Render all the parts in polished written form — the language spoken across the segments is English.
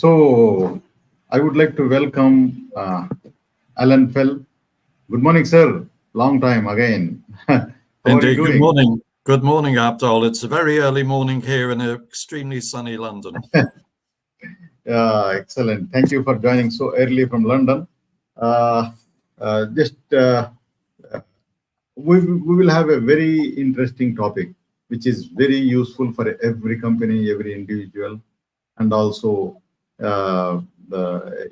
So I would like to welcome Alan Fell. Good morning, sir. Long time again. How are you Indeed. Good doing? morning. Good morning, Abdul. It's a very early morning here in an extremely sunny London. Excellent. Thank you for joining so early from London. Uh, just we will have a very interesting topic, which is very useful for every company, every individual, and also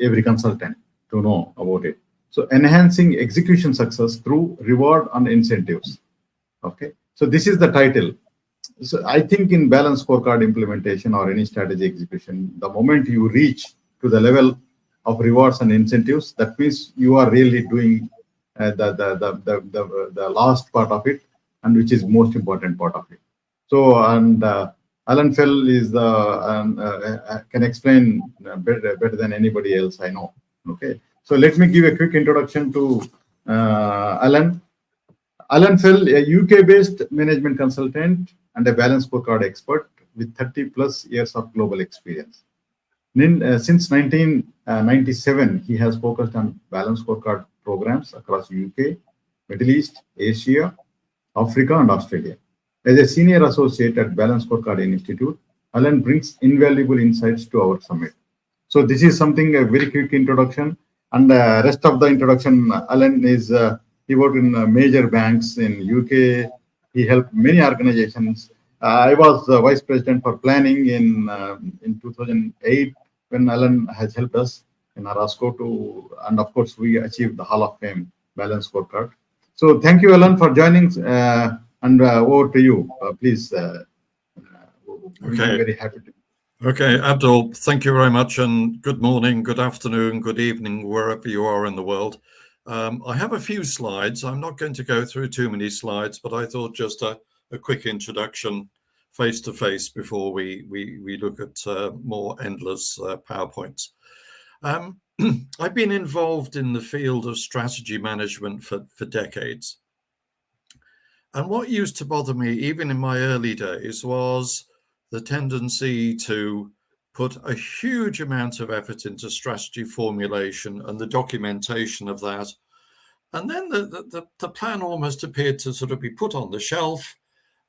every consultant to know about it. So enhancing execution success through reward and incentives. Okay. So this is the title. So I think in balance scorecard implementation or any strategy execution, the moment you reach to the level of rewards and incentives, that means you are really doing the last part of it, and which is most important part of it. So and Alan Fell is the can explain better than anybody else I know. Okay, so let me give a quick introduction to Alan. Alan Fell, a UK-based management consultant and a balance scorecard expert with 30 plus years of global experience. Since 1997, he has focused on balance scorecard programs across UK, Middle East, Asia, Africa, and Australia. As a senior associate at Balance Scorecard Institute, Alan brings invaluable insights to our summit. So this is something, a very quick introduction. And the rest of the introduction, Alan is, he worked in major banks in UK. He helped many organizations. I was the vice president for planning in 2008 when Alan has helped us in Arasco to, and of course we achieved the Hall of Fame Balance Scorecard. So thank you, Alan, for joining. And over to you, please. We'll be very happy to. Okay, Abdul, thank you very much, and good morning, good afternoon, good evening, wherever you are in the world. I have a few slides. I'm not going to go through too many slides, but I thought just a quick introduction face to face before we look at more endless PowerPoints. I've been involved in the field of strategy management for decades. And what used to bother me, even in my early days, was the tendency to put a huge amount of effort into strategy formulation and the documentation of that. And then the plan almost appeared to sort of be put on the shelf,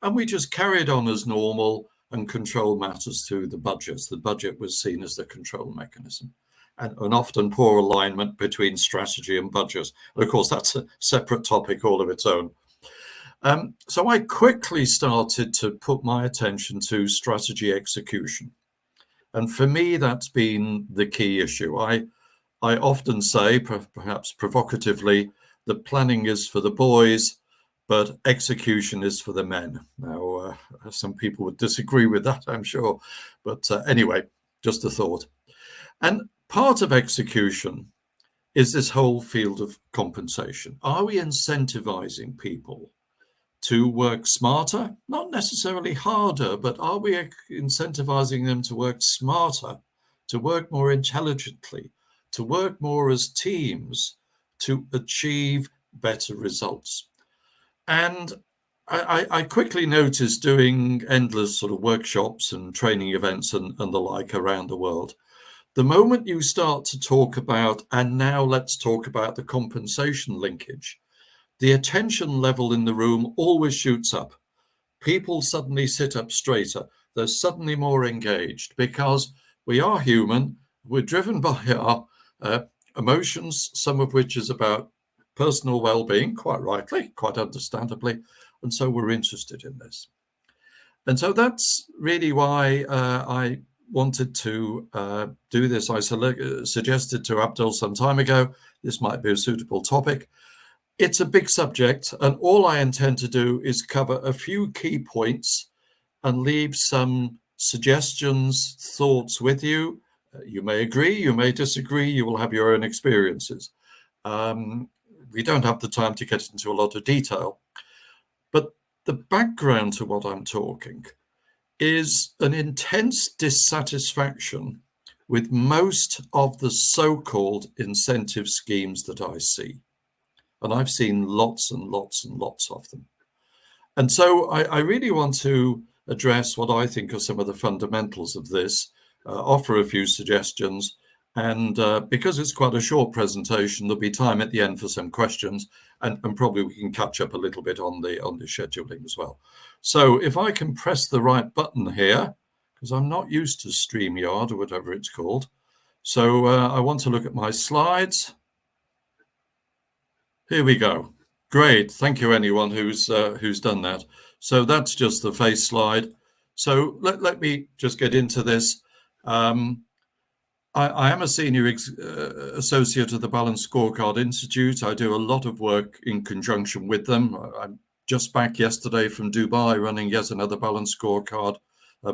and we just carried on as normal and control matters through the budgets. The budget was seen as the control mechanism, and an often poor alignment between strategy and budget. And of course, that's a separate topic all of its own. So I quickly started to put my attention to strategy execution. And for me, that's been the key issue. I often say, perhaps provocatively, that planning is for the boys, but execution is for the men. Now, some people would disagree with that, I'm sure. But anyway, just a thought. And part of execution is this whole field of compensation. Are we incentivizing people to work smarter? Not necessarily harder, but are we incentivizing them to work smarter, to work more intelligently, to work more as teams, to achieve better results? And I quickly noticed, doing endless sort of workshops and training events and the like around the world, the moment you start to talk about, and now let's talk about the compensation linkage, the attention level in the room always shoots up. People suddenly sit up straighter. They're suddenly more engaged because we are human. We're driven by our emotions, some of which is about personal well-being, quite rightly, quite understandably. And so we're interested in this. And so that's really why I wanted to do this. I suggested to Abdul some time ago, this might be a suitable topic. It's a big subject, and all I intend to do is cover a few key points and leave some suggestions, thoughts with you. You may agree, you may disagree, you will have your own experiences. We don't have the time to get into a lot of detail, but the background to what I'm talking is an intense dissatisfaction with most of the so-called incentive schemes that I see. And I've seen lots and lots and lots of them. And so I really want to address what I think are some of the fundamentals of this offer a few suggestions. And because it's quite a short presentation, there'll be time at the end for some questions, and probably we can catch up a little bit on the scheduling as well. So if I can press the right button here, because I'm not used to StreamYard or whatever it's called. So I want to look at my slides. Here we go. Great. Thank you, anyone who's done that. So that's just the face slide. So let me just get into this. I am a senior associate of the Balanced Scorecard Institute. I do a lot of work in conjunction with them. I'm just back yesterday from Dubai running yet another Balanced Scorecard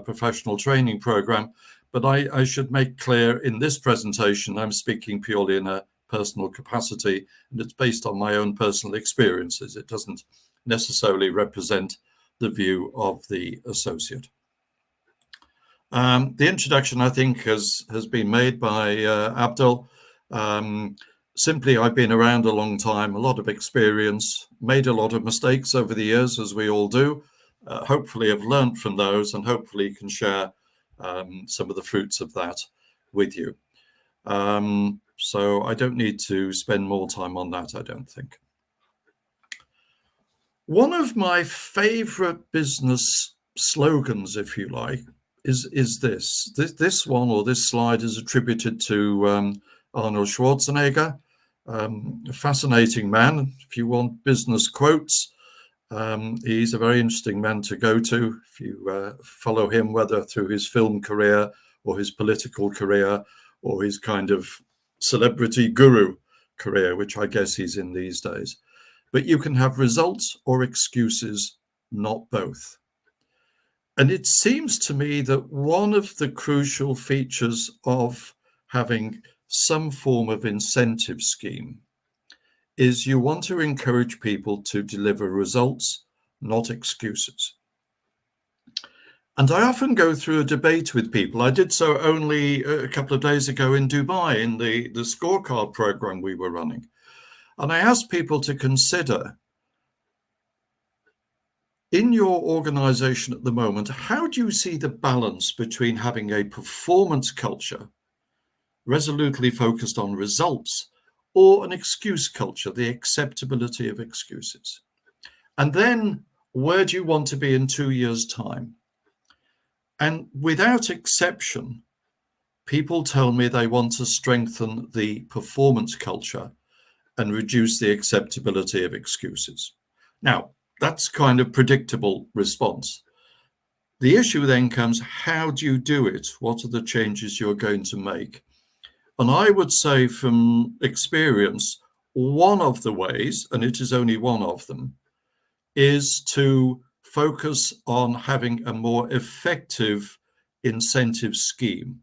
professional training program. But I should make clear in this presentation, I'm speaking purely in a personal capacity, and it's based on my own personal experiences. It doesn't necessarily represent the view of the associate. The introduction, I think, has been made by Abdul. Simply, I've been around a long time, a lot of experience, made a lot of mistakes over the years, as we all do. Hopefully, I've learned from those, and hopefully can share some of the fruits of that with you. So I don't need to spend more time on that, I don't think. One of my favorite business slogans, if you like, is this one, or this slide is attributed to Arnold Schwarzenegger, a fascinating man. If you want business quotes, he's a very interesting man to go to if you follow him, whether through his film career or his political career or his kind of celebrity guru career, which I guess he's in these days. But you can have results or excuses, not both. And it seems to me that one of the crucial features of having some form of incentive scheme is you want to encourage people to deliver results, not excuses. And I often go through a debate with people. I did so only a couple of days ago in Dubai in the scorecard program we were running. And I asked people to consider, in your organization at the moment, how do you see the balance between having a performance culture, resolutely focused on results, or an excuse culture, the acceptability of excuses? And then, where do you want to be in 2 years' time? And without exception, people tell me they want to strengthen the performance culture and reduce the acceptability of excuses. Now, that's kind of predictable response. The issue then comes, how do you do it? What are the changes you're going to make? And I would say from experience, one of the ways, and it is only one of them, is to focus on having a more effective incentive scheme.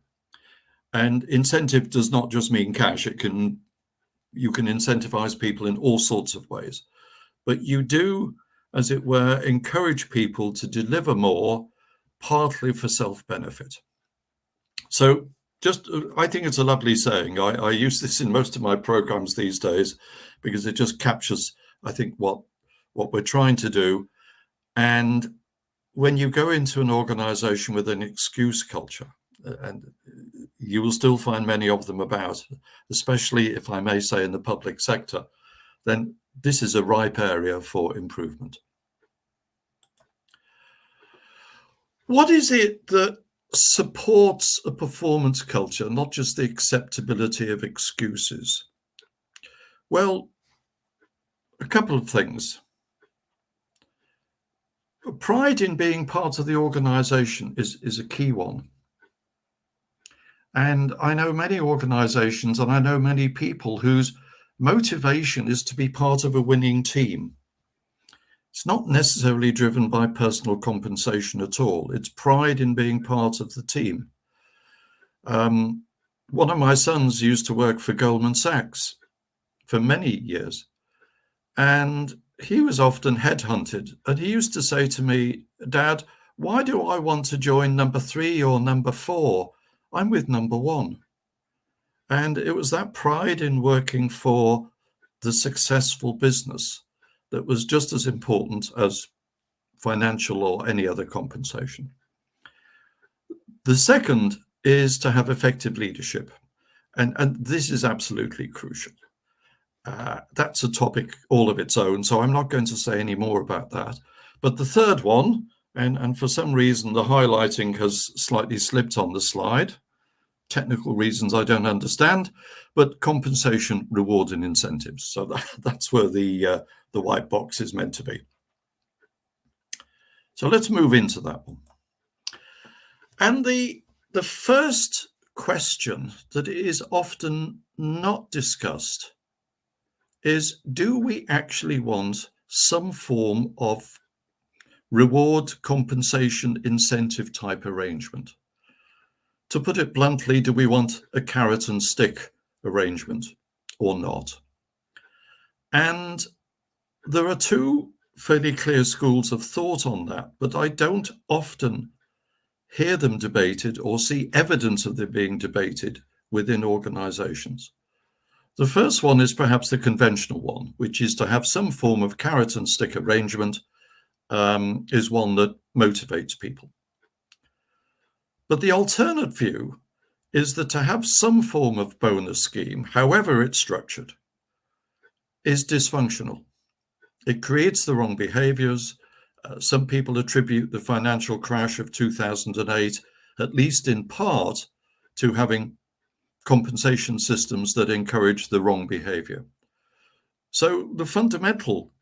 And incentive does not just mean cash. You can incentivize people in all sorts of ways. But you do, as it were, encourage people to deliver more, partly for self-benefit. So I think it's a lovely saying. I use this in most of my programs these days because it just captures, I think, what we're trying to do. And when you go into an organization with an excuse culture, and you will still find many of them about, especially, if I may say, in the public sector, then this is a ripe area for improvement. What is it that supports a performance culture, not just the acceptability of excuses? Well, a couple of things. Pride in being part of the organization is a key one. And I know many organizations, and I know many people whose motivation is to be part of a winning team. It's not necessarily driven by personal compensation at all. It's pride in being part of the team. One of my sons used to work for Goldman Sachs for many years, and he was often headhunted. And he used to say to me, "Dad, why do I want to join number 3 or number 4? I'm with number 1." And it was that pride in working for the successful business that was just as important as financial or any other compensation. The second is to have effective leadership. And this is absolutely crucial. That's a topic all of its own, so I'm not going to say any more about that. But the third one, and for some reason the highlighting has slightly slipped on the slide, technical reasons I don't understand, but compensation, reward, and incentives. So that's where the white box is meant to be. So let's move into that one. And the first question that is often not discussed is, do we actually want some form of reward, compensation, incentive type arrangement? To put it bluntly, do we want a carrot and stick arrangement or not? And there are two fairly clear schools of thought on that, but I don't often hear them debated or see evidence of them being debated within organizations. The first one is perhaps the conventional one, which is to have some form of carrot and stick arrangement, is one that motivates people. But the alternate view is that to have some form of bonus scheme, however it's structured, is dysfunctional. It creates the wrong behaviors. Some people attribute the financial crash of 2008, at least in part, to having compensation systems that encourage the wrong behavior. So the fundamental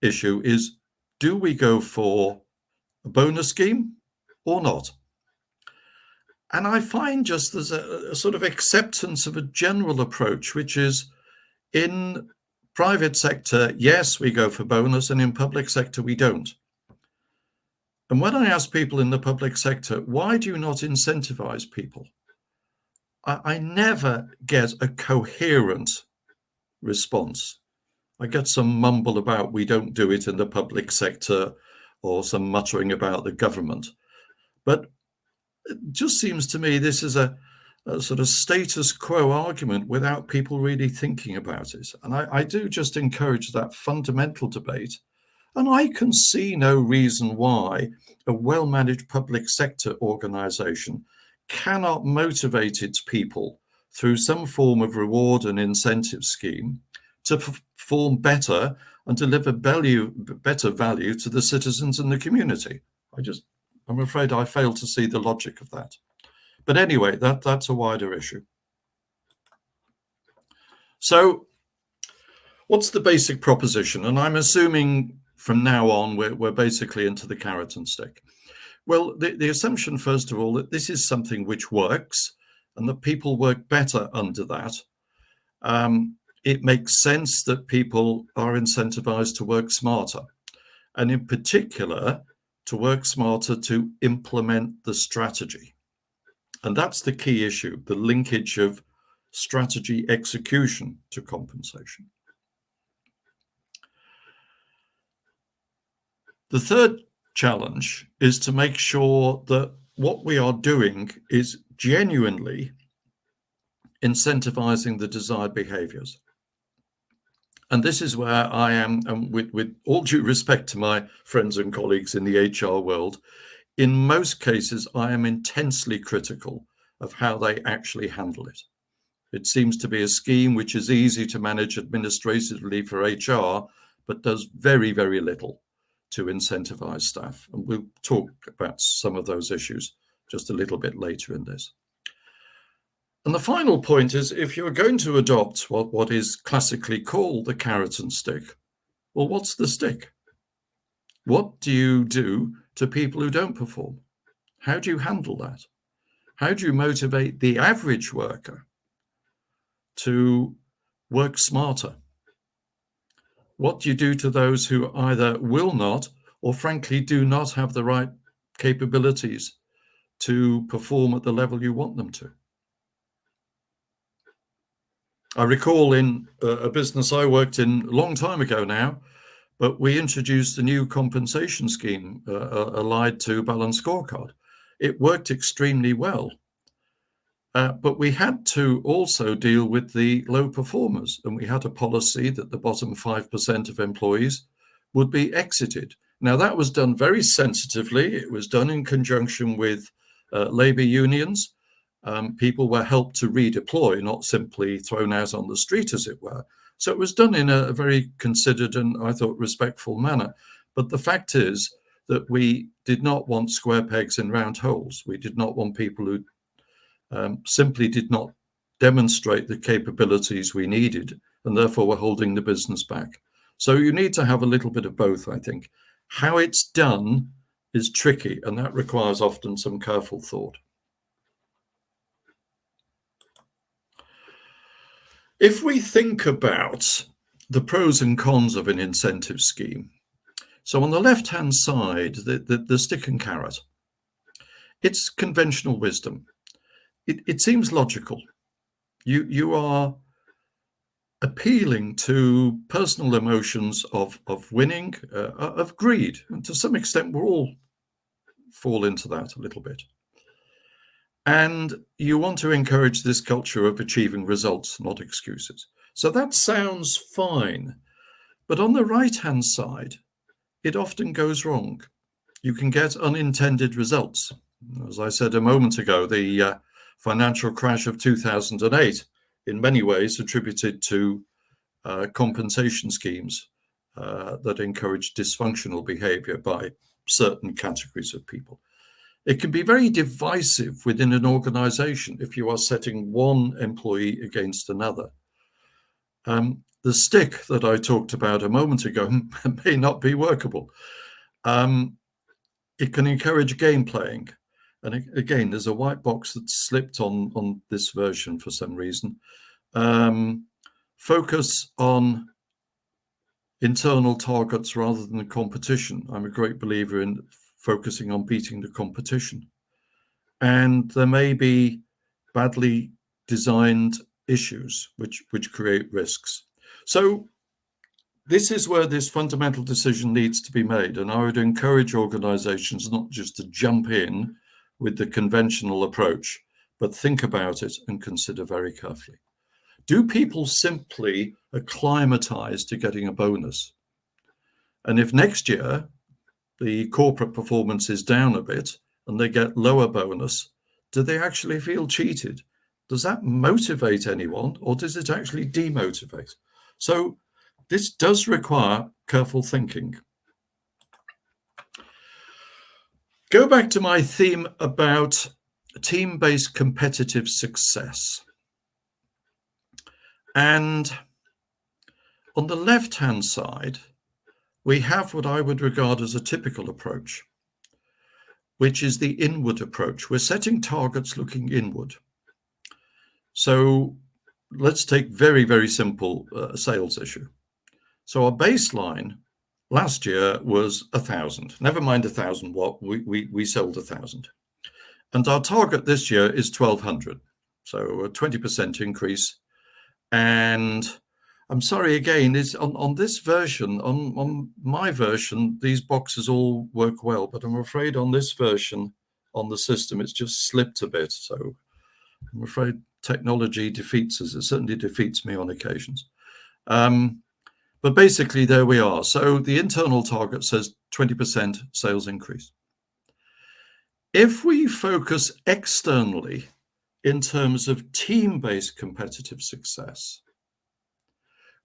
issue is, do we go for a bonus scheme or not? And I find just there's a sort of acceptance of a general approach, which is in private sector, yes, we go for bonus, and in public sector, we don't. And when I ask people in the public sector, why do you not incentivize people? I never get a coherent response. I get some mumble about we don't do it in the public sector, or some muttering about the government. But it just seems to me this is a sort of status quo argument without people really thinking about it. And I do just encourage that fundamental debate. And I can see no reason why a well-managed public sector organization cannot motivate its people through some form of reward and incentive scheme to perform better and deliver better value to the citizens and the community. I'm afraid I fail to see the logic of that. But anyway, that's a wider issue. So what's the basic proposition? And I'm assuming from now on, we're basically into the carrot and stick. Well, the assumption, first of all, that this is something which works and that people work better under that. It makes sense that people are incentivized to work smarter, and in particular, to work smarter to implement the strategy. And that's the key issue, the linkage of strategy execution to compensation. The third challenge is to make sure that what we are doing is genuinely incentivizing the desired behaviors. And this is where I am, and with all due respect to my friends and colleagues in the HR world, in most cases, I am intensely critical of how they actually handle it. It seems to be a scheme which is easy to manage administratively for HR, but does very, very little to incentivize staff. And we'll talk about some of those issues just a little bit later in this. And the final point is, if you're going to adopt what is classically called the carrot and stick, well, what's the stick? What do you do to people who don't perform? How do you handle that? How do you motivate the average worker to work smarter? What do you do to those who either will not or frankly do not have the right capabilities to perform at the level you want them to? I recall in a business I worked in a long time ago now, but we introduced a new compensation scheme allied to balanced scorecard. It worked extremely well. But we had to also deal with the low performers, and we had a policy that the bottom 5% of employees would be exited. Now, that was done very sensitively. It was done in conjunction with labor unions, people were helped to redeploy, not simply thrown out on the street, as it were. So it was done in a very considered and, I thought, respectful manner. But the fact is that we did not want square pegs in round holes. We did not want people who simply did not demonstrate the capabilities we needed, and therefore were holding the business back. So you need to have a little bit of both, I think. How it's done is tricky, and that requires often some careful thought. If we think about the pros and cons of an incentive scheme, so on the left-hand side, the stick and carrot, it's conventional wisdom. It seems logical. You are appealing to personal emotions of winning, of greed. And to some extent, we all fall into that a little bit. And you want to encourage this culture of achieving results, not excuses. So that sounds fine. But on the right-hand side, it often goes wrong. You can get unintended results. As I said a moment ago, the financial crash of 2008, in many ways attributed to compensation schemes that encourage dysfunctional behavior by certain categories of people. It can be very divisive within an organization if you are setting one employee against another. The stick that I talked about a moment ago may not be workable. It can encourage game playing. And again, there's a white box that's slipped on this version for some reason. Focus on internal targets rather than the competition. I'm a great believer in focusing on beating the competition. And there may be badly designed issues which create risks. So this is where this fundamental decision needs to be made. And I would encourage organizations not just to jump in with the conventional approach, but think about it and consider very carefully. Do people simply acclimatize to getting a bonus? And if next year the corporate performance is down a bit and they get lower bonus, do they actually feel cheated? Does that motivate anyone, or does it actually demotivate? So this does require careful thinking. Go back to my theme about team-based competitive success. And on the left-hand side, we have what I would regard as a typical approach, which is the inward approach. We're setting targets looking inward. So let's take very, very simple sales issue. So our baseline last year was 1,000. Never mind 1,000 what, we sold 1,000. And our target this year is 1,200. So a 20% increase. And I'm sorry, again, is on this version, on my version, these boxes all work well, but I'm afraid on this version, on the system, it's just slipped a bit. So I'm afraid technology defeats us. It certainly defeats me on occasions. But basically, there we are. So the internal target says 20% sales increase. If we focus externally in terms of team-based competitive success,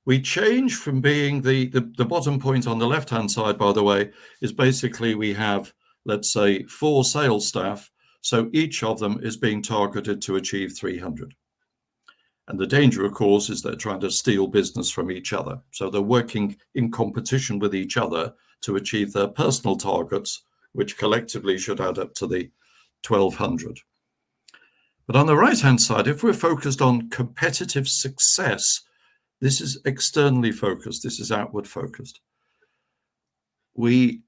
we change from being the bottom point on the left-hand side, by the way, is basically we have, let's say, 4 sales staff. So each of them is being targeted to achieve 300. And the danger, of course, is they're trying to steal business from each other. So they're working in competition with each other to achieve their personal targets, which collectively should add up to the 1,200. But on the right-hand side, if we're focused on competitive success, this is externally focused. This is outward focused. We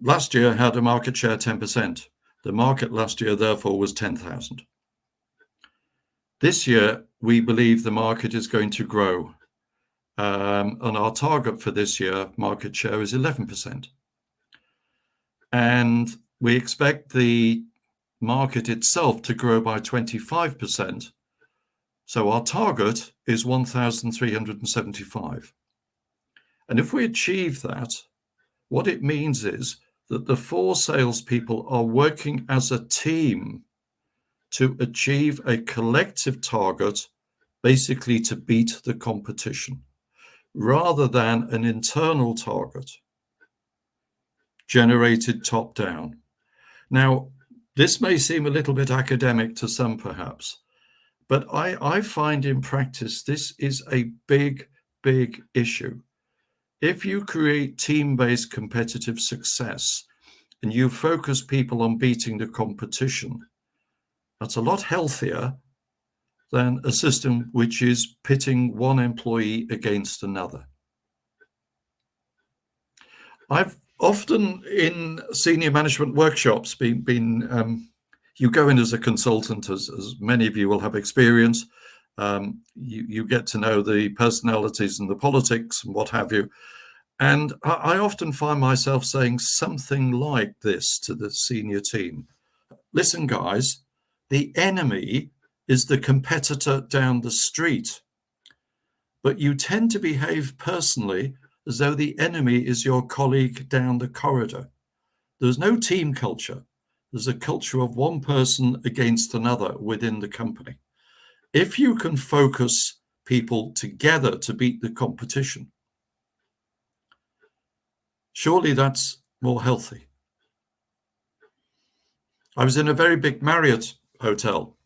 last year had a market share 10%. The market last year, therefore, was 10,000. This year, we believe the market is going to grow. And our target for this year, market share, is 11%. And we expect the market itself to grow by 25%. So our target is 1,375. And if we achieve that, what it means is that the 4 salespeople are working as a team to achieve a collective target, basically to beat the competition, rather than an internal target generated top down. Now, this may seem a little bit academic to some perhaps, but I find in practice this is a big, big issue. If you create team-based competitive success and you focus people on beating the competition, that's a lot healthier than a system which is pitting one employee against another. I've often in senior management workshops been you go in as a consultant, as many of you will have experience. You get to know the personalities and the politics and what have you. And I often find myself saying something like this to the senior team. Listen, guys, the enemy is the competitor down the street, but you tend to behave personally as though the enemy is your colleague down the corridor. There's no team culture. There's a culture of one person against another within the company. If you can focus people together to beat the competition, surely that's more healthy. I was in a very big Marriott hotel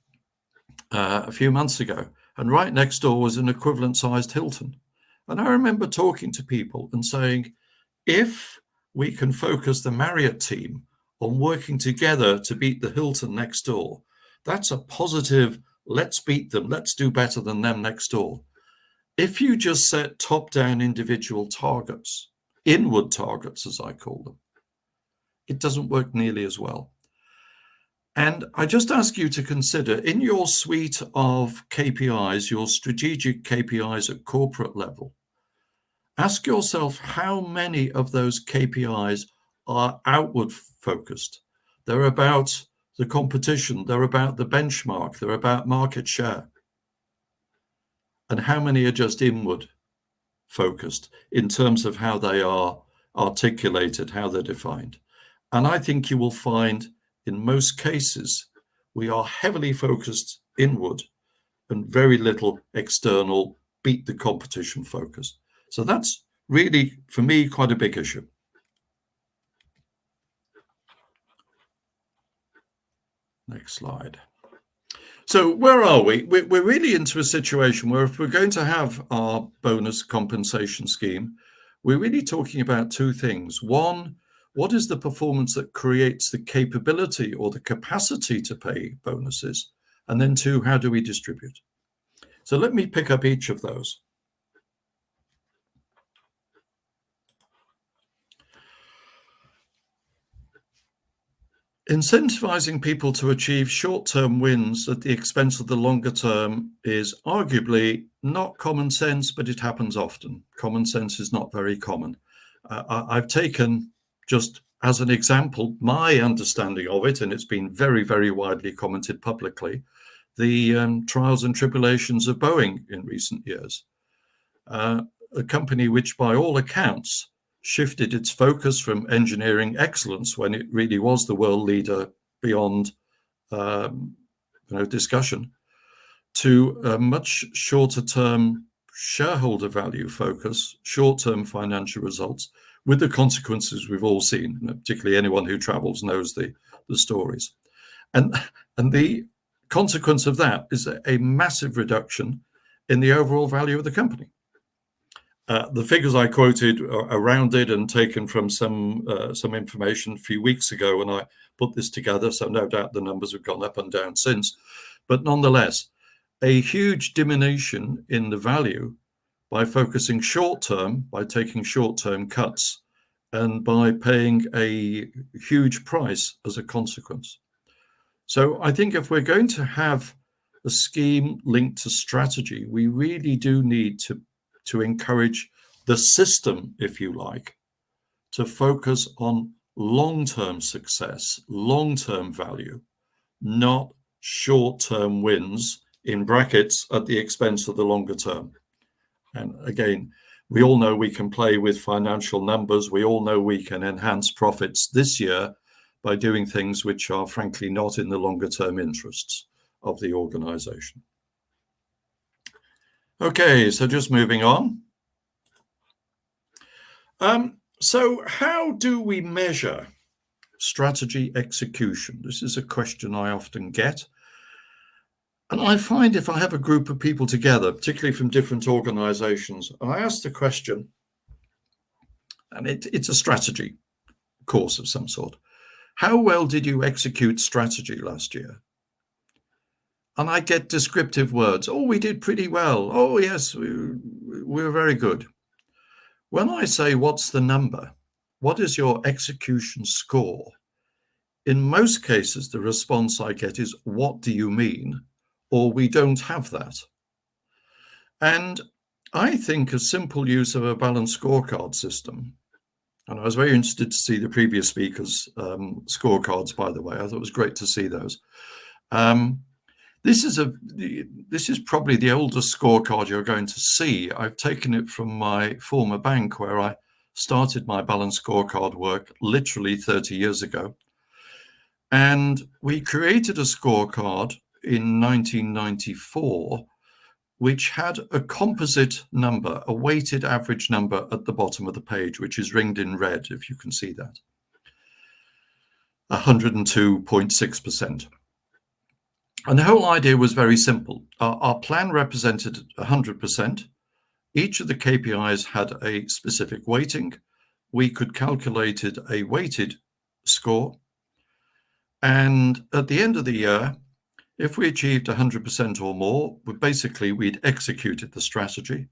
a few months ago, and right next door was an equivalent sized Hilton. And I remember talking to people and saying, if we can focus the Marriott team on working together to beat the Hilton next door, that's a positive, let's beat them, let's do better than them next door. If you just set top-down individual targets, inward targets as I call them, it doesn't work nearly as well. And I just ask you to consider in your suite of KPIs, your strategic KPIs at corporate level, ask yourself how many of those KPIs are outward focused. They're about the competition, they're about the benchmark, they're about market share. And how many are just inward focused in terms of how they are articulated, how they're defined. And I think you will find in most cases, we are heavily focused inward and very little external beat the competition focus. So that's really, for me, quite a big issue. Next slide. So where are we? We're really into a situation where if we're going to have our bonus compensation scheme, we're really talking about two things. One, what is the performance that creates the capability or the capacity to pay bonuses? And then two, how do we distribute? So let me pick up each of those. Incentivizing people to achieve short-term wins at the expense of the longer term is arguably not common sense, but it happens often. Common sense is not very common. I've taken, just as an example, my understanding of it, and it's been very, very widely commented publicly, the trials and tribulations of Boeing in recent years. A company which, by all accounts, shifted its focus from engineering excellence when it really was the world leader beyond discussion, to a much shorter term shareholder value focus, short-term financial results, with the consequences we've all seen. Particularly anyone who travels knows the stories. And the consequence of that is a massive reduction in the overall value of the company. The figures I quoted are rounded and taken from some information a few weeks ago when I put this together, so no doubt the numbers have gone up and down since. But nonetheless, a huge diminution in the value by focusing short-term, by taking short-term cuts, and by paying a huge price as a consequence. So I think if we're going to have a scheme linked to strategy, we really do need to encourage the system, if you like, to focus on long-term success, long-term value, not short-term wins, in brackets, at the expense of the longer term. And again, we all know we can play with financial numbers. We all know we can enhance profits this year by doing things which are frankly not in the longer term interests. of the organization. Okay, so just moving on. So how do we measure strategy execution? This is a question I often get. And I find if I have a group of people together, particularly from different organizations, and I ask the question, and it's a strategy course of some sort. How well did you execute strategy last year? And I get descriptive words. Oh, we did pretty well. Oh, yes, we were very good. When I say, what's the number? What is your execution score? In most cases, the response I get is, what do you mean? Or we don't have that. And I think a simple use of a balanced scorecard system, and I was very interested to see the previous speakers' scorecards, by the way. I thought it was great to see those. This is probably the oldest scorecard you're going to see. I've taken it from my former bank where I started my balanced scorecard work literally 30 years ago. And we created a scorecard in 1994, which had a composite number, a weighted average number at the bottom of the page, which is ringed in red, if you can see that. 102.6%. And the whole idea was very simple. Our plan represented 100%. Each of the KPIs had a specific weighting. We could calculate a weighted score. And at the end of the year, if we achieved 100% or more, we'd executed the strategy.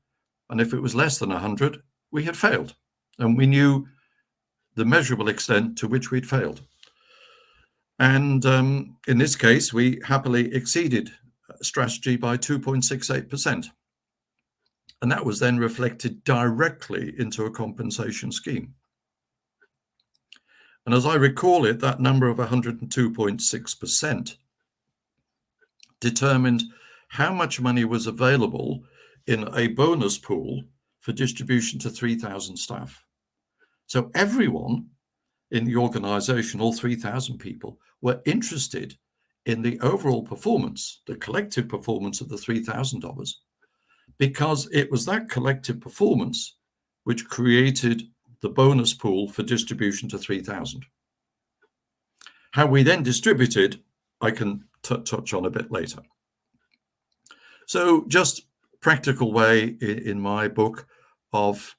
And if it was less than 100, we had failed. And we knew the measurable extent to which we'd failed. And in this case, we happily exceeded strategy by 2.68%. And that was then reflected directly into a compensation scheme. And as I recall it, that number of 102.6% determined how much money was available in a bonus pool for distribution to 3,000 staff. So everyone in the organization, all 3,000 people, were interested in the overall performance, the collective performance of the 3,000 of us, because it was that collective performance which created the bonus pool for distribution to 3,000. How we then distributed, I can touch on a bit later. So just practical way in my book of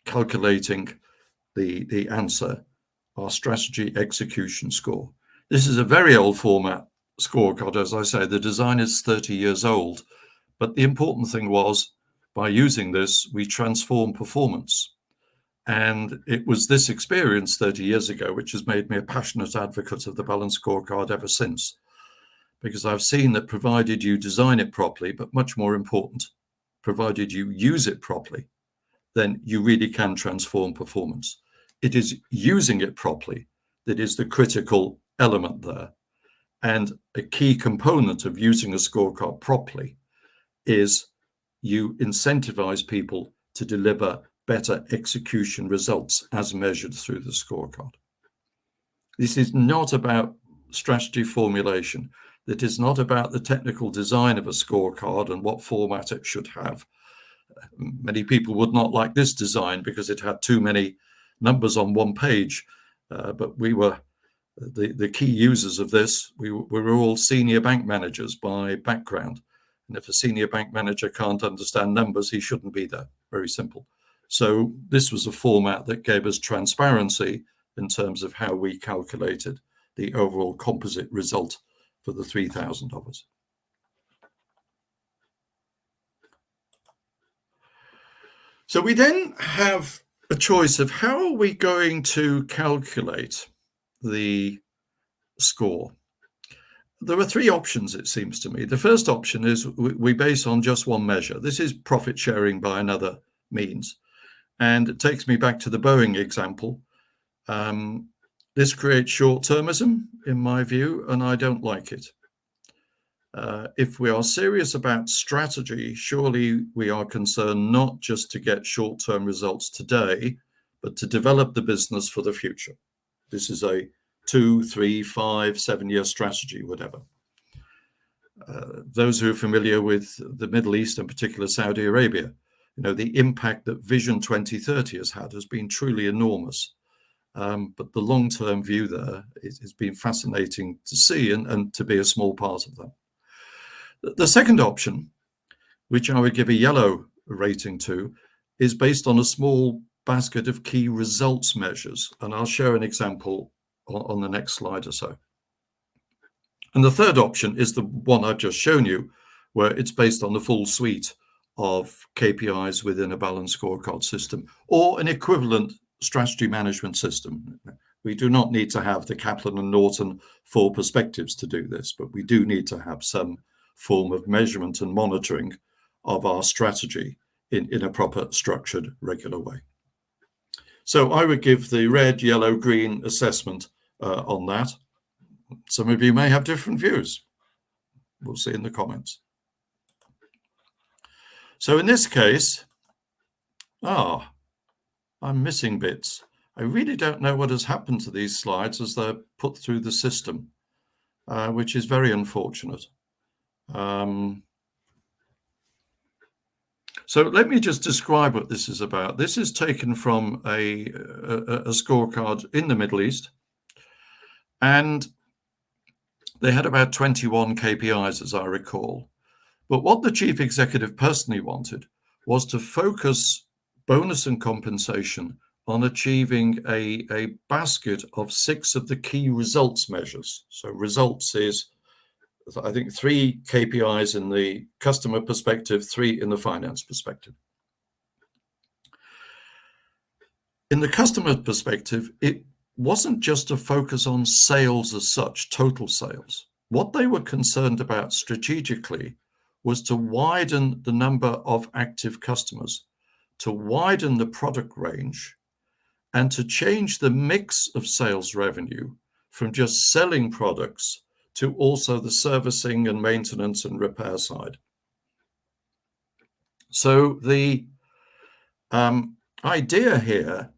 calculating the answer, our strategy execution score. This is a very old format scorecard. As I say, the design is 30 years old, but the important thing was by using this, we transform performance. And it was this experience 30 years ago, which has made me a passionate advocate of the balanced scorecard ever since, because I've seen that provided you design it properly, but much more important, provided you use it properly, then you really can transform performance. It is using it properly that is the critical element there. And a key component of using a scorecard properly is you incentivize people to deliver better execution results as measured through the scorecard. This is not about strategy formulation. That is not about the technical design of a scorecard and what format it should have. Many people would not like this design because it had too many numbers on one page, but we were the key users of this. We were all senior bank managers by background. And if a senior bank manager can't understand numbers, he shouldn't be there. Very simple. So this was a format that gave us transparency in terms of how we calculated the overall composite result for the 3,000 of us. So we then have a choice of how are we going to calculate the score. There are three options, it seems to me. The first option is we base on just one measure. This is profit sharing by another means. And it takes me back to the Boeing example. This creates short-termism, in my view, and I don't like it. If we are serious about strategy, surely we are concerned not just to get short-term results today, but to develop the business for the future. This is a 2, 3, 5, 7-year strategy, whatever. Those who are familiar with the Middle East, in particular Saudi Arabia, the impact that Vision 2030 has been truly enormous. But the long-term view there has been fascinating to see and to be a small part of that. The second option, which I would give a yellow rating to, is based on a small basket of key results measures. And I'll show an example on the next slide or so. And the third option is the one I've just shown you, where it's based on the full suite of KPIs within a balanced scorecard system or an equivalent strategy management system. We do not need to have the Kaplan and Norton 4 perspectives to do this, but we do need to have some form of measurement and monitoring of our strategy in a proper, structured, regular way. So I would give the red, yellow, green assessment on that. Some of you may have different views. We'll see in the comments. So in this case, I'm missing bits. I really don't know what has happened to these slides as they're put through the system, which is very unfortunate. So let me just describe what this is about. This is taken from a scorecard in the Middle East, and they had about 21 KPIs, as I recall. But what the chief executive personally wanted was to focus bonus and compensation on achieving a basket of 6 of the key results measures. So results is, I think, 3 KPIs in the customer perspective, 3 in the finance perspective. In the customer perspective, it wasn't just a focus on sales as such, total sales. What they were concerned about strategically was to widen the number of active customers, to widen the product range, and to change the mix of sales revenue from just selling products to also the servicing and maintenance and repair side. So the idea here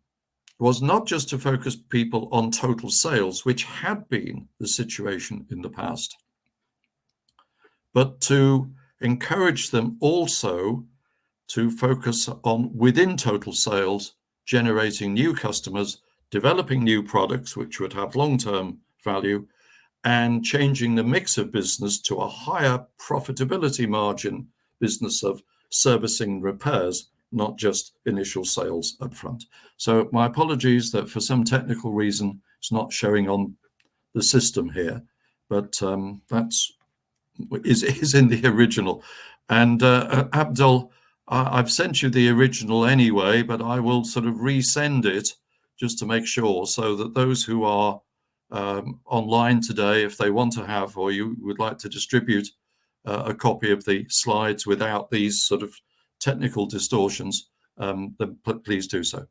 was not just to focus people on total sales, which had been the situation in the past, but to encourage them also to focus on within total sales, generating new customers, developing new products which would have long-term value, and changing the mix of business to a higher profitability margin business of servicing repairs, not just initial sales up front. So my apologies that for some technical reason it's not showing on the system here, but that's is in the original. And Abdul, I've sent you the original anyway, but I will sort of resend it just to make sure, so that those who are online today, if they want to have, or you would like to distribute a copy of the slides without these sort of technical distortions, then please do so.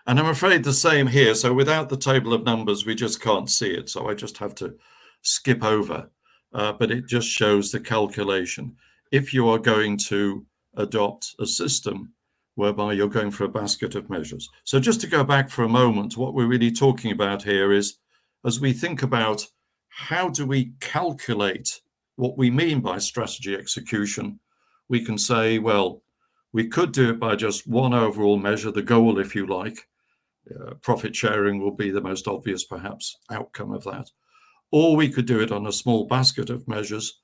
And I'm afraid the same here. So without the table of numbers, we just can't see it. So I just have to skip over, but it just shows the calculation. If you are going to adopt a system whereby you're going for a basket of measures. So just to go back for a moment, what we're really talking about here is, as we think about how do we calculate what we mean by strategy execution, we can say, well, we could do it by just one overall measure, the goal, if you like. Profit sharing will be the most obvious, perhaps, outcome of that. Or we could do it on a small basket of measures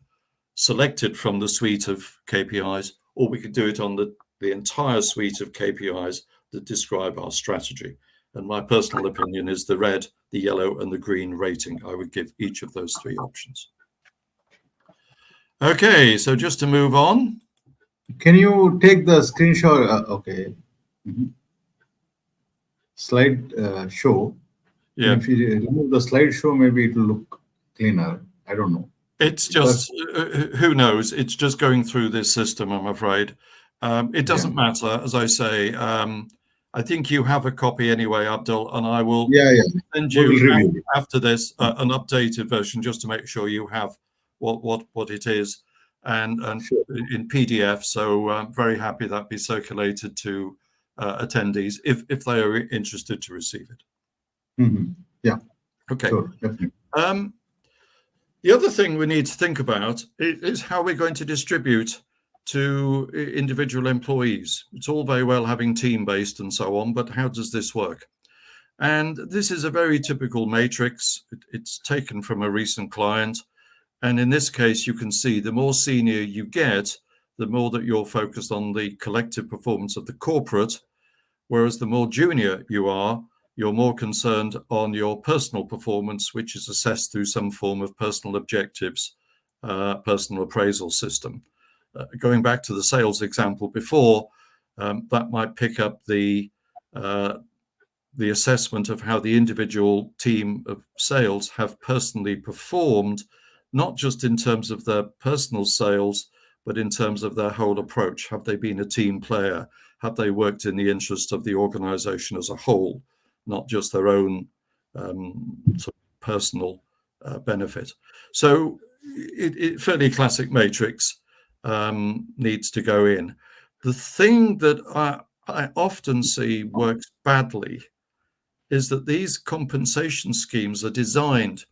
selected from the suite of KPIs, or we could do it on the entire suite of KPIs that describe our strategy. And my personal opinion is the red, the yellow, and the green rating. I would give each of those 3 options. Okay, so just to move on. Can you take the screenshot? Okay. Mm-hmm. Slide show. Yeah. And if you remove the slide show, maybe it will look cleaner. I don't know. It's just, who knows? It's just going through this system, I'm afraid. It doesn't matter, as I say. I think you have a copy anyway, Abdul, and I will send you after this an updated version just to make sure you have what it is, and sure, in PDF. So I'm very happy that be circulated to attendees if they are interested to receive it. Mm-hmm. Yeah. Okay. Sure, definitely. The other thing we need to think about is how we're going to distribute to individual employees. It's all very well having team-based and so on, but how does this work? And this is a very typical matrix. It's taken from a recent client. And in this case, you can see the more senior you get, the more that you're focused on the collective performance of the corporate, whereas the more junior you are, you're more concerned on your personal performance, which is assessed through some form of personal objectives, personal appraisal system. Going back to the sales example before, that might pick up the assessment of how the individual team of sales have personally performed, not just in terms of their personal sales, but in terms of their whole approach. Have they been a team player? Have they worked in the interest of the organization as a whole, not just their own sort of personal benefit? So fairly classic matrix needs to go in. The thing that I often see works badly is that these compensation schemes are designed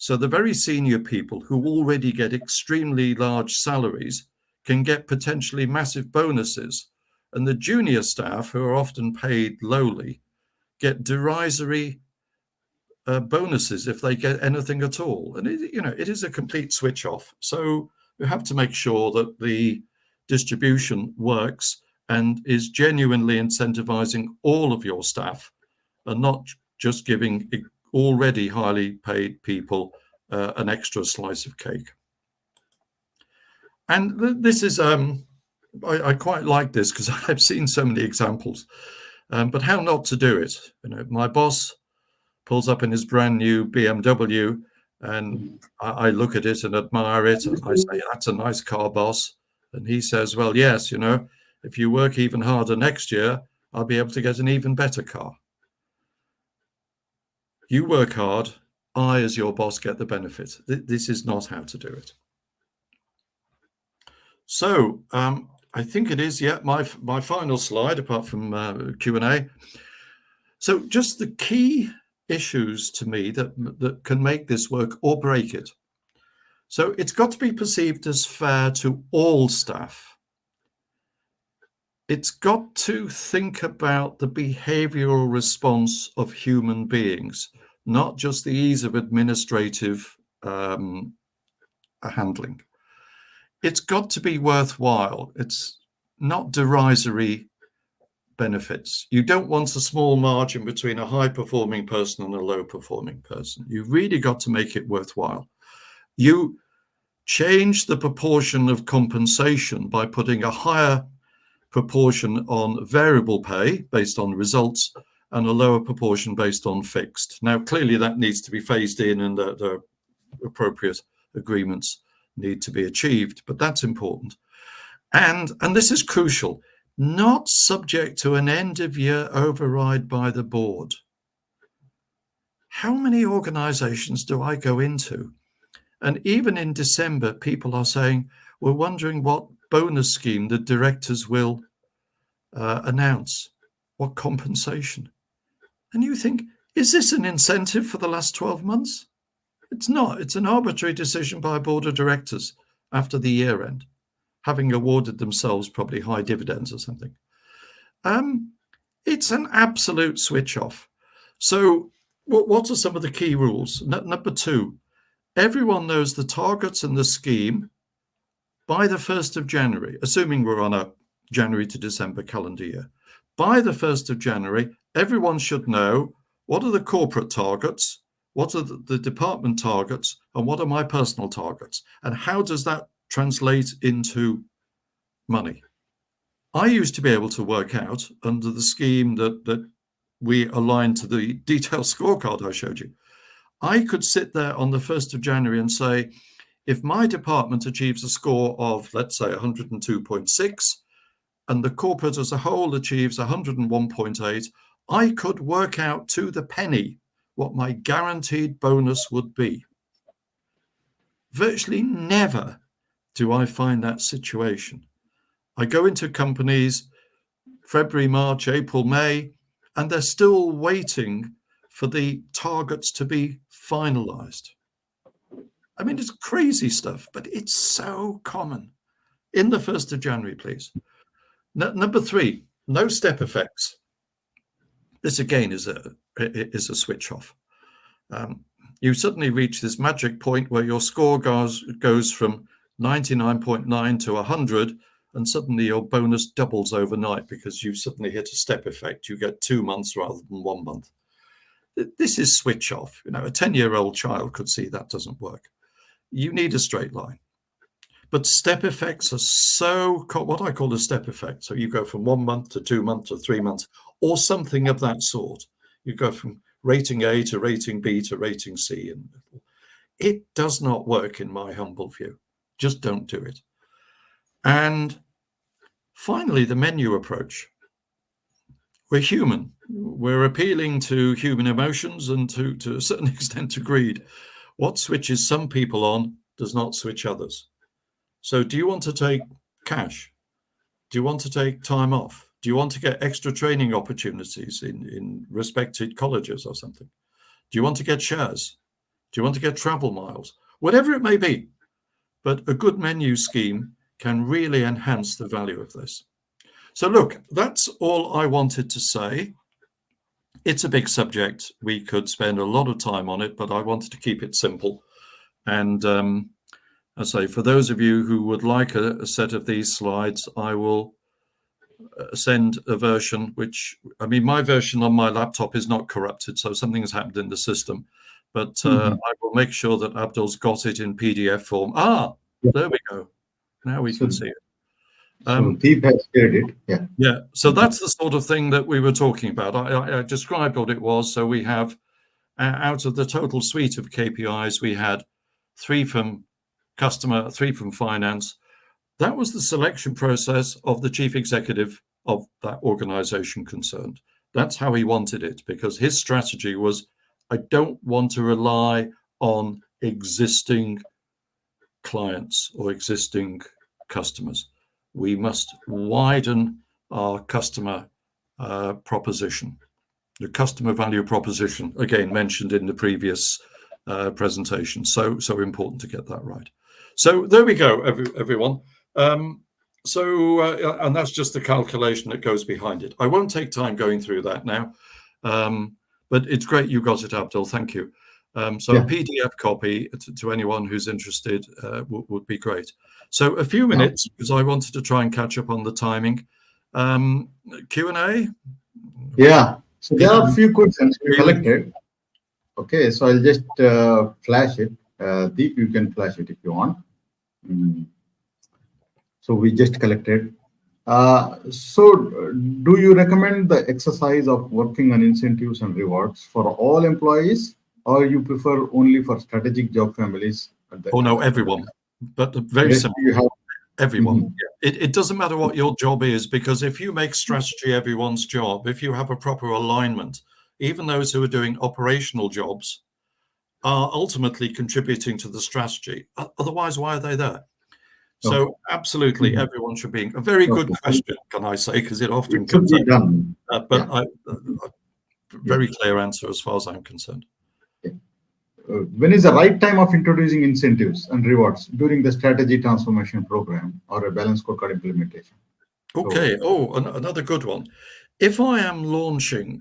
so the very senior people who already get extremely large salaries can get potentially massive bonuses, and the junior staff, who are often paid lowly, get derisory bonuses if they get anything at all. And it is a complete switch off. So you have to make sure that the distribution works and is genuinely incentivizing all of your staff, and not just giving already highly paid people an extra slice of cake. And this is, I quite like this because I've seen so many examples, but how not to do it. My boss pulls up in his brand new BMW, and I look at it and admire it, and I say, that's a nice car, boss. And he says, well, yes, if you work even harder next year, I'll be able to get an even better car. You work hard, I, as your boss, get the benefit. This is not how to do it. So I think it is, my final slide, apart from Q&A. So just the key issues to me that can make this work or break it. So it's got to be perceived as fair to all staff. It's got to think about the behavioral response of human beings, not just the ease of administrative handling. It's got to be worthwhile. It's not derisory benefits. You don't want a small margin between a high-performing person and a low-performing person. You've really got to make it worthwhile. You change the proportion of compensation by putting a higher proportion on variable pay based on results and a lower proportion based on fixed. Now, clearly that needs to be phased in, and the appropriate agreements need to be achieved, but that's important. And this is crucial, not subject to an end-of-year override by the board. How many organizations do I go into? And even in December, people are saying, we're wondering what bonus scheme the directors will announce, what compensation. And you think, is this an incentive for the last 12 months? It's not. It's an arbitrary decision by a board of directors after the year end, having awarded themselves probably high dividends or something. It's an absolute switch off. So what are some of the key rules? Number 2, everyone knows the targets in the scheme by the 1st of January, assuming we're on a January to December calendar year. By the 1st of January, everyone should know what are the corporate targets, what are the department targets, and what are my personal targets, and how does that translate into money. I used to be able to work out under the scheme that we aligned to the detailed scorecard I showed you. I could sit there on the 1st of January and say, if my department achieves a score of, let's say, 102.6, and the corporate as a whole achieves 101.8, I could work out to the penny what my guaranteed bonus would be. Virtually never do I find that situation. I go into companies February, March, April, May, and they're still waiting for the targets to be finalized. I mean, it's crazy stuff, but it's so common. In the 1st of January, please. Number 3, no step effects. This again is a switch off. You suddenly reach this magic point where your score goes from 99.9 to 100, and suddenly your bonus doubles overnight because you've suddenly hit a step effect. You get 2 months rather than 1 month. This is switch off. A 10-year-old child could see that doesn't work. You need a straight line. But step effects are so what I call a step effect. So you go from 1 month to 2 months to 3 months, or something of that sort. You go from rating A to rating B to rating C. And it does not work in my humble view. Just don't do it. And finally, the menu approach. We're human. We're appealing to human emotions and to a certain extent to greed. What switches some people on does not switch others. So do you want to take cash? Do you want to take time off? Do you want to get extra training opportunities in respected colleges or something? Do you want to get shares? Do you want to get travel miles? Whatever it may be. But a good menu scheme can really enhance the value of this. So look, that's all I wanted to say. It's a big subject. We could spend a lot of time on it, but I wanted to keep it simple. And I say, for those of you who would like a set of these slides, I will send a version, which, I mean, my version on my laptop is not corrupted, so something has happened in the system. But I will make sure that Abdul's got it in PDF form. There we go. Now we can see it. So Deep has shared it. Yeah. So that's the sort of thing that we were talking about. I described what it was. So we have, out of the total suite of KPIs, we had 3 from customer, 3 from finance. That was the selection process of the chief executive of that organization concerned. That's how he wanted it, because his strategy was, I don't want to rely on existing clients or existing customers. We must widen our customer proposition. The customer value proposition, again, mentioned in the previous presentation. So important to get that right. So there we go, everyone. And that's just the calculation that goes behind it. I won't take time going through that now, but it's great you got it, Abdul. Thank you. A PDF copy to anyone who's interested would be great. So a few minutes, because I wanted to try and catch up on the timing. Q&A? Yeah. So there are a few questions we collected. Okay, so I'll just flash it. Deep, you can flash it if you want. So we just collected. So do you recommend the exercise of working on incentives and rewards for all employees, or you prefer only for strategic job families? No, everyone. But very simple. Everyone. It doesn't matter what your job is, because if you make strategy everyone's job, if you have a proper alignment, even those who are doing operational jobs are ultimately contributing to the strategy. Otherwise, why are they there? So absolutely, everyone should be. A very good question, can I say, because it often comes up. But very clear answer as far as I'm concerned. When is the right time of introducing incentives and rewards during the strategy transformation program or a balanced scorecard implementation? Okay. Another good one. If I am launching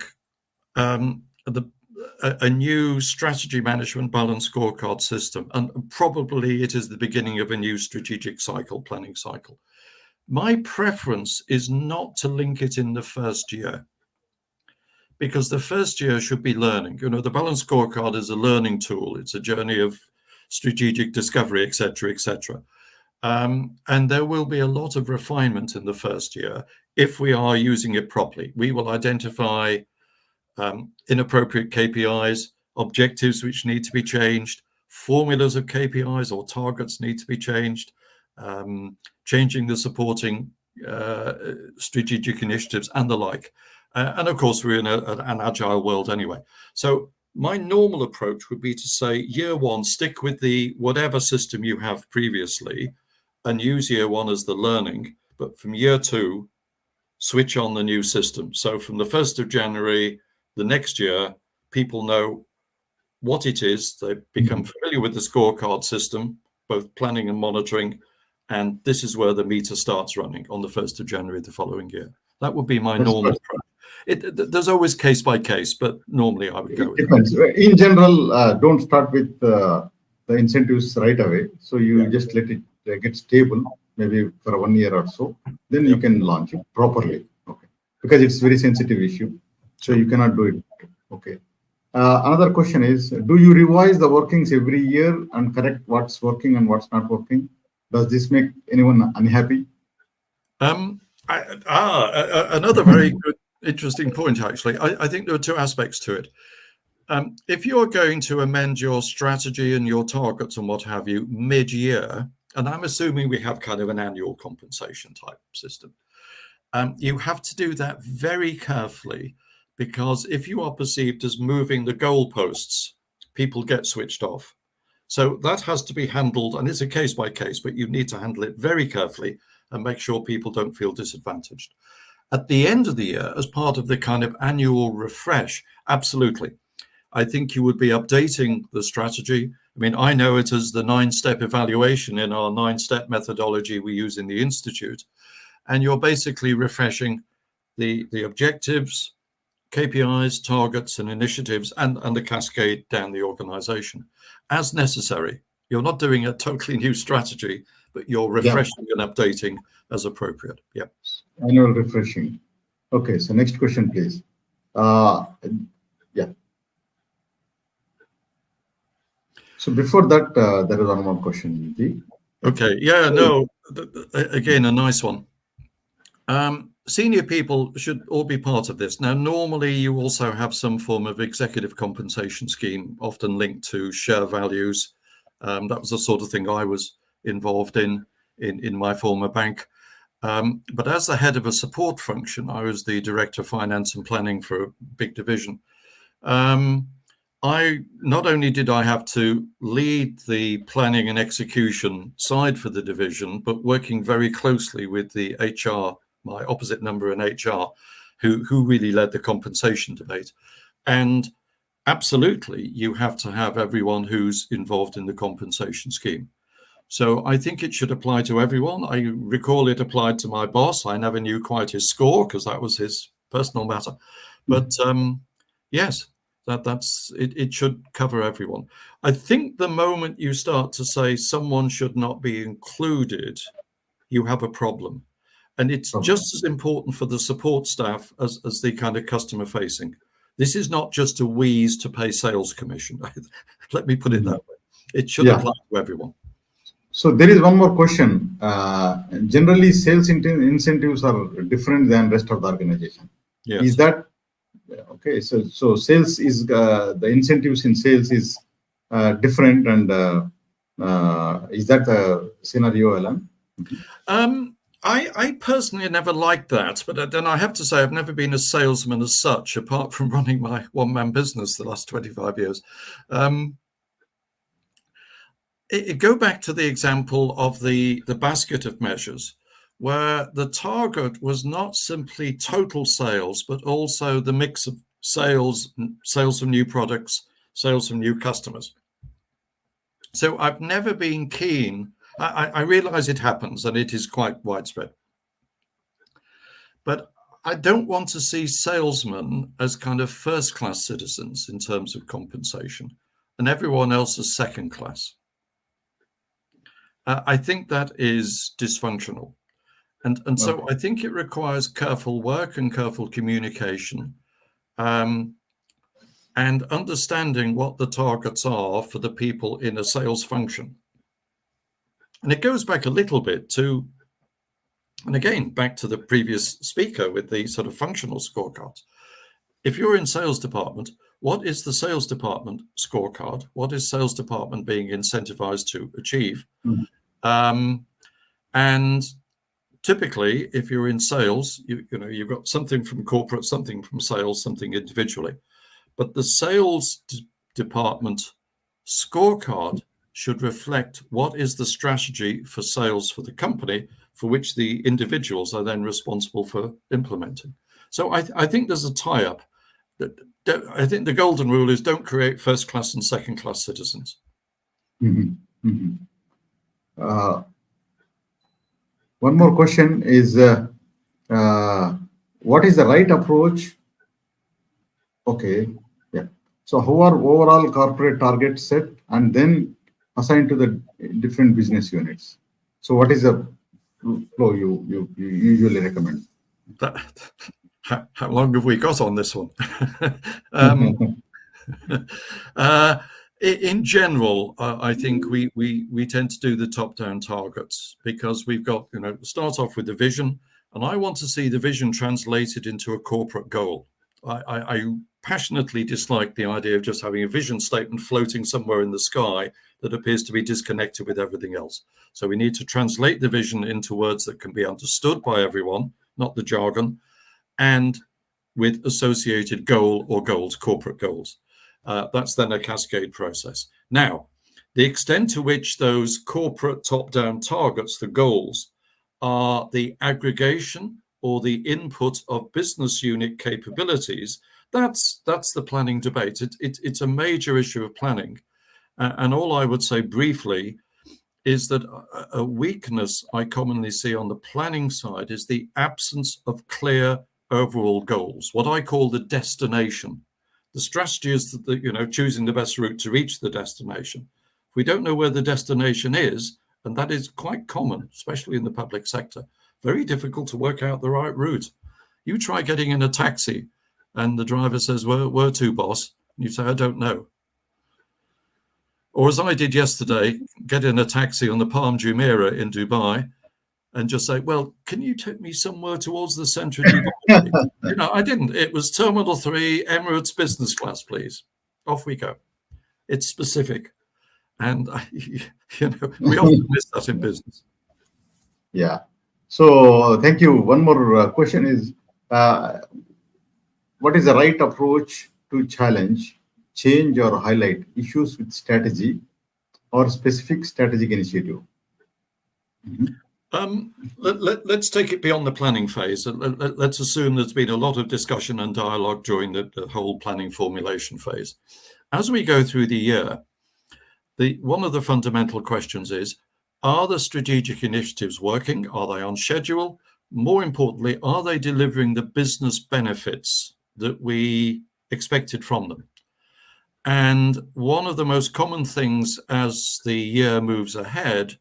a new strategy management balanced scorecard system, and probably it is the beginning of a new strategic planning cycle, my preference is not to link it in the first year, because the first year should be learning. The balanced scorecard is a learning tool. It's a journey of strategic discovery, etc., etc. And there will be a lot of refinement in the first year if we are using it properly. We will identify inappropriate KPIs, objectives which need to be changed, formulas of KPIs or targets need to be changed, changing the supporting strategic initiatives and the like. And of course, we're in an agile world anyway. So my normal approach would be to say, year 1, stick with the whatever system you have previously and use year 1 as the learning. But from year 2, switch on the new system. So from the 1st of January, the next year, people know what it is. They become familiar with the scorecard system, both planning and monitoring. And this is where the meter starts running on the 1st of January the following year. That would be my normal approach. There's always case by case, but normally I would go with depends. In general, don't start with the incentives right away. So you just let it get stable, maybe for 1 year or so. Then you can launch it properly. Okay, because it's very sensitive issue, so you cannot do it. Okay. Another question is: do you revise the workings every year and correct what's working and what's not working? Does this make anyone unhappy? Another very good, interesting point, actually. I think there are two aspects to it. If you're going to amend your strategy and your targets and what have you mid-year, and I'm assuming we have kind of an annual compensation type system, you have to do that very carefully, because if you are perceived as moving the goalposts, people get switched off. So that has to be handled, and it's a case by case, but you need to handle it very carefully and make sure people don't feel disadvantaged. At the end of the year, as part of the kind of annual refresh, absolutely. I think you would be updating the strategy. I mean, I know it as the 9-step evaluation in our 9-step methodology we use in the Institute. And you're basically refreshing the objectives, KPIs, targets, and initiatives, and the cascade down the organization as necessary. You're not doing a totally new strategy, but you're refreshing and updating as appropriate. Yeah. Annual refreshing. Okay, so next question, please. So before that, there is one more question. Okay. Yeah. No. Again, a nice one. Senior people should all be part of this. Now, normally you also have some form of executive compensation scheme, often linked to share values. That was the sort of thing I was involved in my former bank. But as the head of a support function, I was the director of finance and planning for a big division. I not only did I have to lead the planning and execution side for the division, but working very closely with the HR, my opposite number in HR, who really led the compensation debate. And absolutely, you have to have everyone who's involved in the compensation scheme. So I think it should apply to everyone. I recall it applied to my boss. I never knew quite his score because that was his personal matter. But yes, it should cover everyone. I think the moment you start to say someone should not be included, you have a problem. And it's just as important for the support staff as the kind of customer facing. This is not just a wheeze to pay sales commission. Let me put it that way. It should apply to everyone. So there is one more question. Generally, sales incentives are different than rest of the organization. Yes. Is that okay? So sales is the incentives in sales is different, and is that the scenario, Alan? I personally never liked that, but then I have to say I've never been a salesman as such, apart from running my one-man business the last 25 years. Go back to the example of the basket of measures, where the target was not simply total sales, but also the mix of sales of new products, sales from new customers. So I've never been keen. I realize it happens and it is quite widespread. But I don't want to see salesmen as kind of first-class citizens in terms of compensation and everyone else as second class. I think that is dysfunctional. And so I think it requires careful work and careful communication and understanding what the targets are for the people in a sales function. And it goes back a little bit to, and again, back to the previous speaker with the sort of functional scorecards. If you're in sales department, what is the sales department scorecard? What is sales department being incentivized to achieve? And typically, if you're in sales, you've got something from corporate, something from sales, something individually. But the sales department scorecard should reflect what is the strategy for sales for the company, for which the individuals are then responsible for implementing. So I think there's a tie-up. I think the golden rule is don't create first-class and second-class citizens. Mhm, mhm. One more question is, what is the right approach? Okay, yeah. So how are overall corporate targets set and then assigned to the different business units? So what is the flow you usually recommend? How long have we got on this one? um, in general, I think we tend to do the top-down targets because we've got, start off with the vision, and I want to see the vision translated into a corporate goal. I passionately dislike the idea of just having a vision statement floating somewhere in the sky that appears to be disconnected with everything else. So we need to translate the vision into words that can be understood by everyone, not the jargon, and with associated goal or goals, corporate goals. That's then a cascade process. Now, the extent to which those corporate top-down targets, the goals, are the aggregation or the input of business unit capabilities, that's the planning debate. It's a major issue of planning. And all I would say briefly is that a weakness I commonly see on the planning side is the absence of clear overall goals, what I call the destination. The strategy is that, choosing the best route to reach the destination. If we don't know where the destination is, and that is quite common, especially in the public sector, very difficult to work out the right route. You try getting in a taxi and the driver says, where to, boss? And you say, I don't know. Or as I did yesterday, get in a taxi on the Palm Jumeirah in Dubai and just say, well, can you take me somewhere towards the centre of Dubai? I didn't. It was Terminal 3, Emirates business class, please. Off we go. It's specific. And, we often miss that in business. Yeah. So thank you. One more question is, what is the right approach to challenge, change, or highlight issues with strategy or specific strategic initiative? Let's take it beyond the planning phase. Let's assume there's been a lot of discussion and dialogue during the whole planning formulation phase. As we go through the year, one of the fundamental questions is, are the strategic initiatives working? Are they on schedule? More importantly, are they delivering the business benefits that we expected from them? And one of the most common things as the year moves ahead,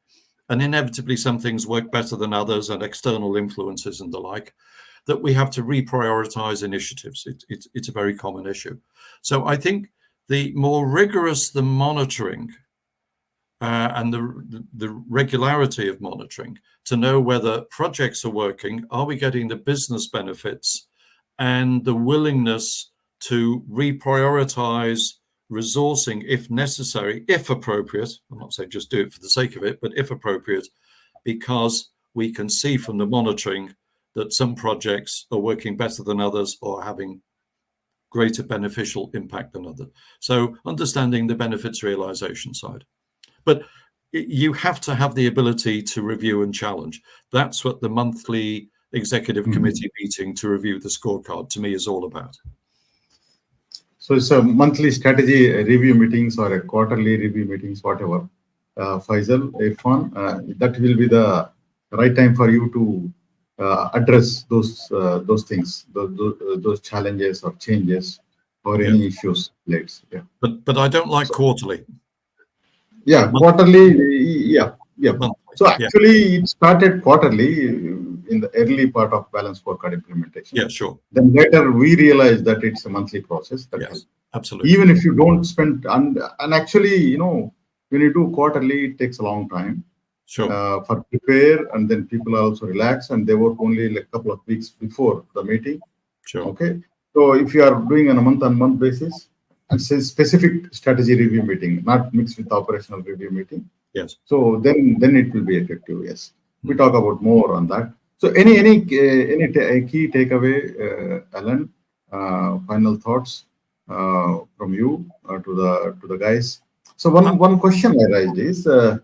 and inevitably some things work better than others and external influences and the like, that we have to reprioritize initiatives. It's a very common issue. So I think the more rigorous the monitoring and the regularity of monitoring to know whether projects are working, are we getting the business benefits, and the willingness to reprioritize resourcing if necessary, if appropriate. I'm not saying just do it for the sake of it, but if appropriate, because we can see from the monitoring that some projects are working better than others or having greater beneficial impact than others. So understanding the benefits realization side. But you have to have the ability to review and challenge. That's what the monthly executive committee meeting to review the scorecard to me is all about. So it's a monthly strategy review meetings or a quarterly review meetings, whatever. Faisal, Irfan, that will be the right time for you to address those things, those challenges or changes or any issues. Yeah. But I don't like quarterly. Yeah, quarterly. Yeah. Monthly. So actually, it started quarterly in the early part of balanced scorecard implementation. Yeah, sure. Then later we realized that it's a monthly process. Yes, absolutely. Even if you don't spend, and actually, when you do quarterly, it takes a long time. Sure. For prepare, and then people are also relaxed and they work only like a couple of weeks before the meeting. Sure. Okay. So if you are doing on a month-on-month basis, and say specific strategy review meeting, not mixed with operational review meeting. Yes. So then it will be effective. Yes. We talk about more on that. So any key takeaway, Alan? Final thoughts from you to the guys. So one question I raised is to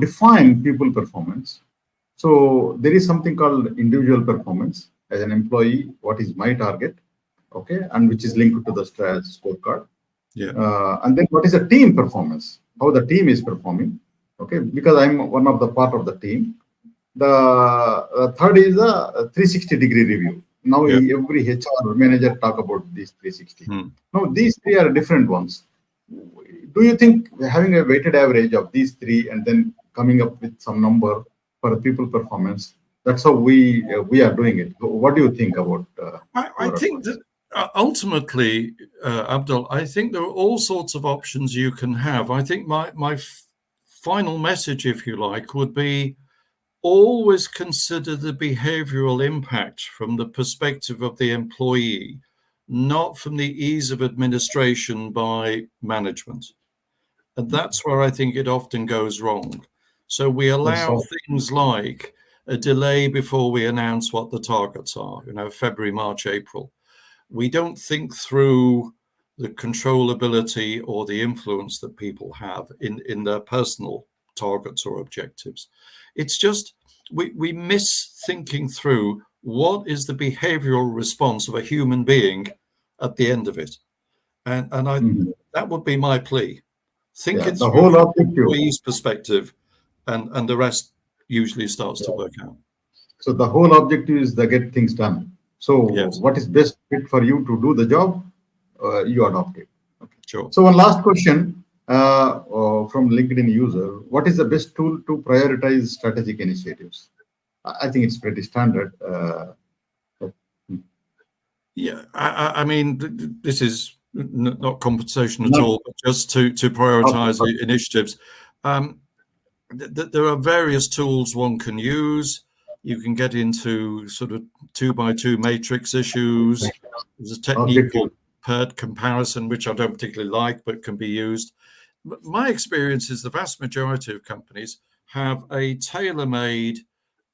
define people performance. So there is something called individual performance. As an employee, what is my target? okay, and which is linked to the scorecard. Yeah. And then what is the team performance? How the team is performing? Okay, because I'm one of the part of the team. The third is a 360-degree review. Now Yeah. every HR manager talk about these 360. Hmm. Now these three are different ones. Do you think having a weighted average of these three and then coming up with some number for the people performance? That's how we are doing it. What do you think about I your think advice? that ultimately, Abdul, I think there are all sorts of options you can have. I think my final message, if you like, would be always consider the behavioral impact from the perspective of the employee, not from the ease of administration by management. And that's where I think it often goes wrong. So we That's allow all. things like a delay before we announce what the targets are, February, March, April. We don't think through the controllability or the influence that people have in their personal targets or objectives. It's just we miss thinking through what is the behavioral response of a human being at the end of it. And Mhm. that would be my plea. Think Yeah, it the through whole from the objective. employee's perspective, and the rest usually starts to Yeah. work out. So the whole objective is to get things done. So Yes, what is best fit for you to do the job, you adopt it. Okay. sure. So one last question from LinkedIn user: what is the best tool to prioritize strategic initiatives? I think it's pretty standard. Yeah, I mean, this is not compensation at Not all, but just to okay, prioritize but initiatives. Um, there are various tools one can use. You can get into sort of 2x2 matrix issues. There's a technique objective. called PERT comparison, which I don't particularly like, but can be used. My experience is the vast majority of companies have a tailor-made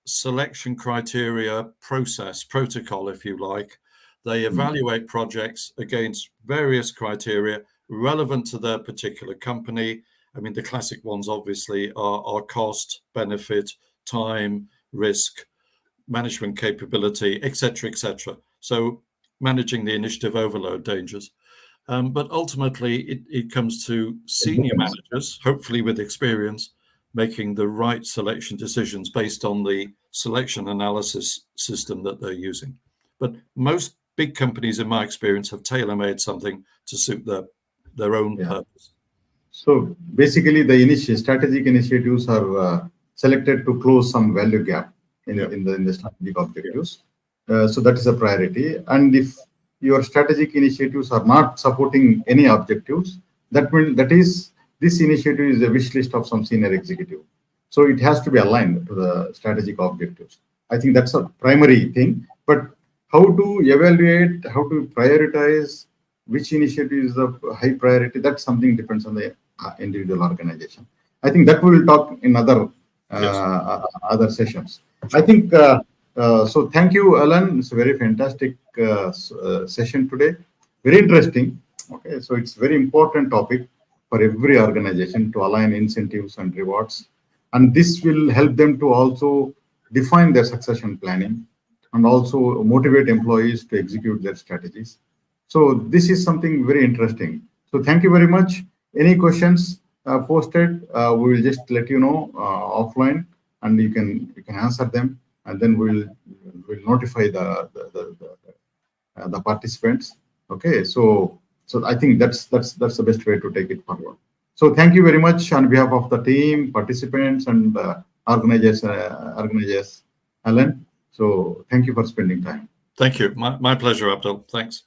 selection criteria process, protocol, if you like. They evaluate projects against various criteria relevant to their particular company. I mean, the classic ones obviously are cost, benefit, time, risk, management capability, etc., etc. So managing the initiative overload dangers. But ultimately, it comes to It senior depends. managers, hopefully with experience, making the right selection decisions based on the selection analysis system that they're using. But most big companies, in my experience, have tailor-made something to suit their own Yeah. purpose. So basically, the strategic initiatives are selected to close some value gap Yeah, in the strategic yeah, objectives. So that is a priority. And if your strategic initiatives are not supporting any objectives, that is this initiative is a wish list of some senior executive. So it has to be aligned to the strategic objectives. I think that's a primary thing. But how to evaluate, how to prioritize which initiative is of high priority, that's something depends on the individual organization. I think that we will talk in yes. other sessions. I Sure. think so. Thank you, Alan. It's a very fantastic session today. Very interesting. Okay, so it's very important topic for every organization to align incentives and rewards, and this will help them to also define their succession planning and also motivate employees to execute their strategies. So this is something very interesting. So thank you very much. Any questions posted, we will just let you know offline, and you can answer them, and then we'll notify the participants. Okay, so I think that's the best way to take it forward. So thank you very much on behalf of the team, participants, and organizers, Alan. So thank you for spending time. Thank you. My pleasure, Abdul. Thanks.